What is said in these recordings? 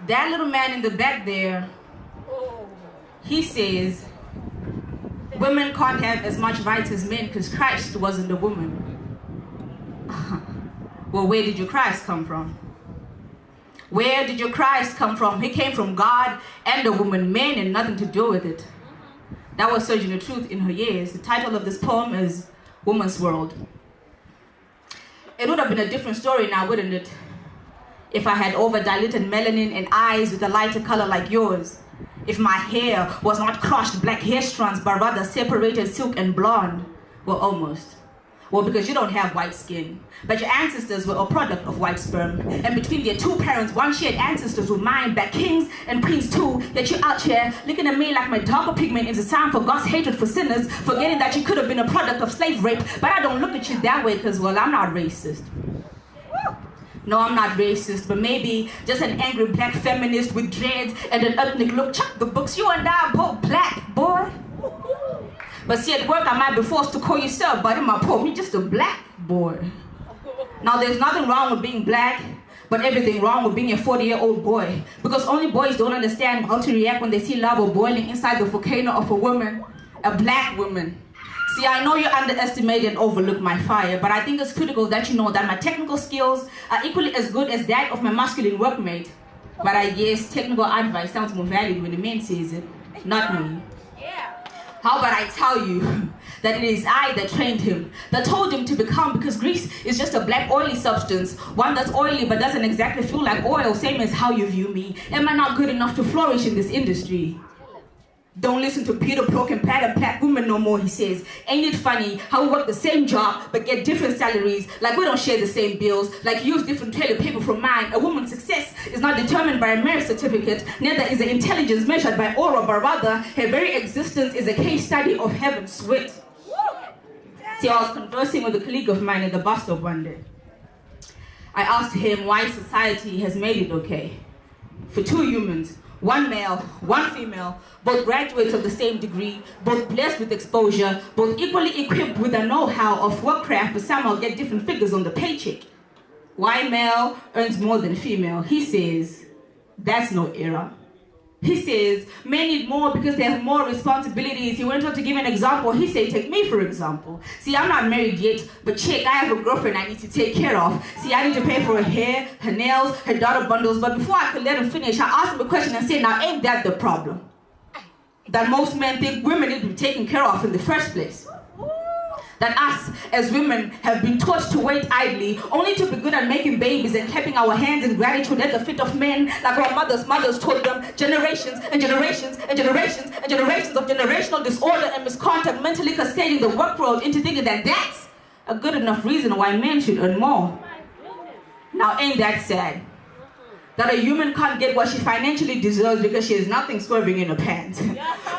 That little man in the back there, he says, women can't have as much rights as men because Christ wasn't a woman. Well, where did your Christ come from? Where did your Christ come from? He came from God and a woman. Men had nothing to do with it. That was Searching the Truth in her years. The title of this poem is Woman's World. It would have been a different story now, wouldn't it? If I had over-diluted melanin and eyes with a lighter color like yours. If my hair was not crushed black hair strands, but rather separated silk and blonde. Well, almost. Well, because you don't have white skin. But your ancestors were a product of white sperm. And between their two parents, one shared ancestors with mine, black kings and queens too. That you're out here looking at me like my darker pigment is a sign for God's hatred for sinners, forgetting that you could have been a product of slave rape. But I don't look at you that way because, well, I'm not racist. No, I'm not racist, but maybe just an angry black feminist with dreads and an ethnic look. Chuck the books, you and I are both black, boy. But see, at work I might be forced to call you sir, but in my poem, you're just a black boy. Now, there's nothing wrong with being black, but everything wrong with being a 40-year-old boy. Because only boys don't understand how to react when they see lava boiling inside the volcano of a woman, a black woman. See, I know you underestimate and overlook my fire, but I think it's critical that you know that my technical skills are equally as good as that of my masculine workmate. But I guess technical advice sounds more valued when a man says it, not me. How about I tell you that it is I that trained him, that told him to become, because grease is just a black oily substance, one that's oily but doesn't exactly feel like oil, same as how you view me. Am I not good enough to flourish in this industry? Don't listen to Peter Brook and Pat and black women no more, he says. Ain't it funny how we work the same job but get different salaries, like we don't share the same bills, like you use different toilet paper from mine. A woman's success is not determined by a marriage certificate, neither is her intelligence measured by aura, but rather her very existence is a case study of heaven's sweat. See, I was conversing with a colleague of mine at the bus stop one day. I asked him why society has made it okay for two humans, one male, one female, both graduates of the same degree, both blessed with exposure, both equally equipped with the know-how of workcraft, but somehow get different figures on the paycheck. Why male earns more than female? He says, that's no error. He says, men need more because they have more responsibilities. He went on to give an example. He said, take me for example. See, I'm not married yet, but check, I have a girlfriend I need to take care of. See, I need to pay for her hair, her nails, her daughter bundles. But before I could let him finish, I asked him a question and said, now ain't that the problem? That most men think women need to be taken care of in the first place. That us as women have been taught to wait idly, only to be good at making babies and clapping our hands in gratitude at the feet of men, like our mothers taught them, generations and generations and generations and generations of generational disorder and misconduct, mentally cascading the work world into thinking that that's a good enough reason why men should earn more. Now ain't that sad? That a human can't get what she financially deserves because she has nothing swerving in her pants,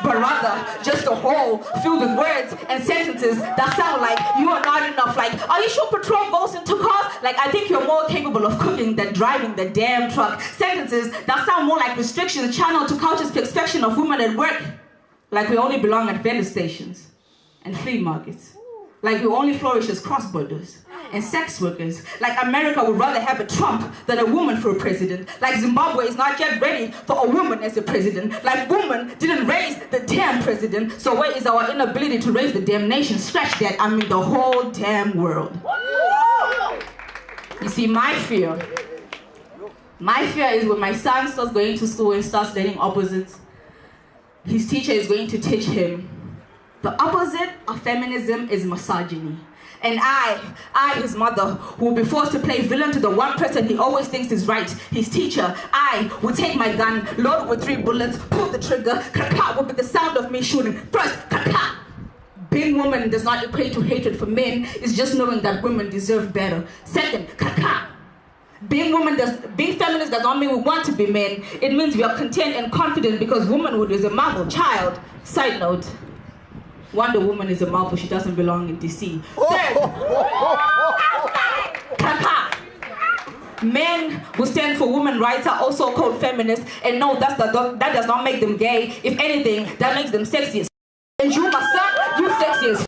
but rather just a hole filled with words and sentences that sound like you are not enough. Like, are you sure petrol goes into cars? Like, I think you're more capable of cooking than driving the damn truck. Sentences that sound more like restrictions channeled to culture's perception of women at work. Like we only belong at vendor stations and flea markets. Like we only flourish as cross-borders and sex workers. Like America would rather have a Trump than a woman for a president. Like Zimbabwe is not yet ready for a woman as a president. Like woman didn't raise the damn president. So where is our inability to raise the damn nation? Scratch that, I mean the whole damn world. You see, my fear is when my son starts going to school and starts learning opposites, his teacher is going to teach him the opposite of feminism is misogyny. And I, his mother, will be forced to play villain to the one person he always thinks is right, his teacher. I will take my gun, load it with 3 bullets, pull the trigger, ka-ka will be the sound of me shooting. First, ka-ka. Being woman does not equate to hatred for men, it's just knowing that women deserve better. Second, ka-ka. Being feminist does not mean we want to be men. It means we are content and confident because womanhood is a marvel child. Side note, Wonder Woman is a marvel, she doesn't belong in DC. Third, kaka. Men who stand for women's rights are also called feminists, and no, that does not make them gay. If anything, that makes them sexiest. And you, my son, you sexiest.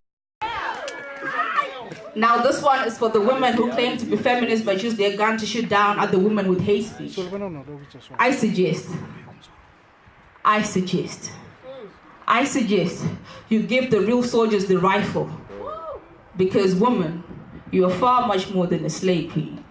Now this one is for the women who claim to be feminists but use their gun to shoot down other women with hate speech. I suggest you give the real soldiers the rifle, because women, you are far much more than a slave queen.